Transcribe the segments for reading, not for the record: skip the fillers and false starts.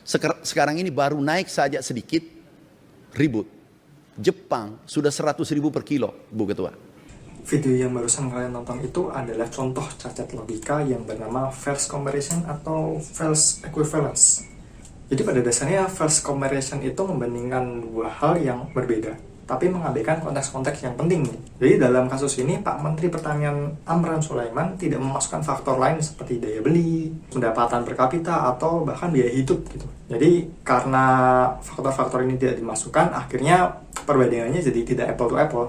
Sekarang ini baru naik saja sedikit, ribut. Jepang sudah 100.000 per kilo, Bu Ketua. Video yang barusan kalian tonton itu adalah contoh cacat logika yang bernama false comparison atau false equivalence. Jadi pada dasarnya false comparison itu membandingkan dua hal yang berbeda, tapi mengabaikan konteks-konteks yang penting. Jadi dalam kasus ini Pak Menteri Pertanian Amran Sulaiman tidak memasukkan faktor lain seperti daya beli, pendapatan per kapita, atau bahkan biaya hidup gitu. Jadi karena faktor-faktor ini tidak dimasukkan, akhirnya perbandingannya jadi tidak apple to apple.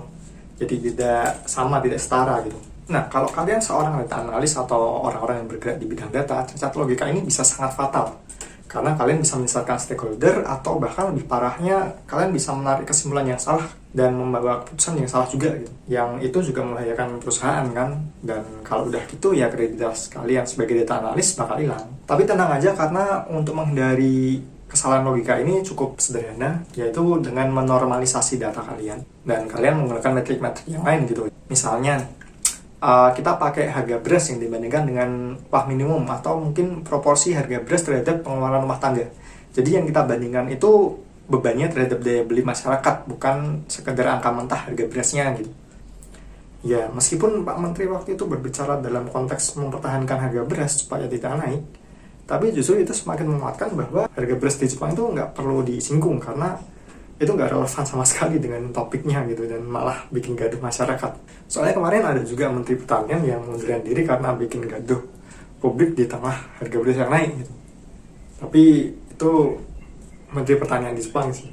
Jadi tidak sama, tidak setara gitu. Nah, kalau kalian seorang data analis atau orang-orang yang bergerak di bidang data, cacat logika ini bisa sangat fatal. Karena kalian bisa menyesatkan stakeholder, atau bahkan lebih parahnya, kalian bisa menarik kesimpulan yang salah dan membawa keputusan yang salah juga gitu. Yang itu juga membahayakan perusahaan kan. Dan kalau udah gitu ya kredibilitas kalian sebagai data analis bakal hilang. Tapi tenang aja, karena untuk menghindari kesalahan logika ini cukup sederhana, yaitu dengan menormalisasi data kalian. Dan kalian menggunakan metrik-metrik yang lain gitu. Misalnya, kita pakai harga beras yang dibandingkan dengan upah minimum, atau mungkin proporsi harga beras terhadap pengeluaran rumah tangga. Jadi yang kita bandingkan itu bebannya terhadap daya beli masyarakat, bukan sekedar angka mentah harga berasnya gitu. Ya, meskipun Pak Menteri waktu itu berbicara dalam konteks mempertahankan harga beras supaya tidak naik, tapi justru itu semakin menguatkan bahwa harga beras di Jepang itu nggak perlu disinggung, karena itu nggak relevan sama sekali dengan topiknya gitu, dan malah bikin gaduh masyarakat. Soalnya kemarin ada juga Menteri Pertanian yang mengundurkan diri karena bikin gaduh publik di tengah harga beras yang naik gitu. Tapi itu Menteri Pertanian di Jepang sih.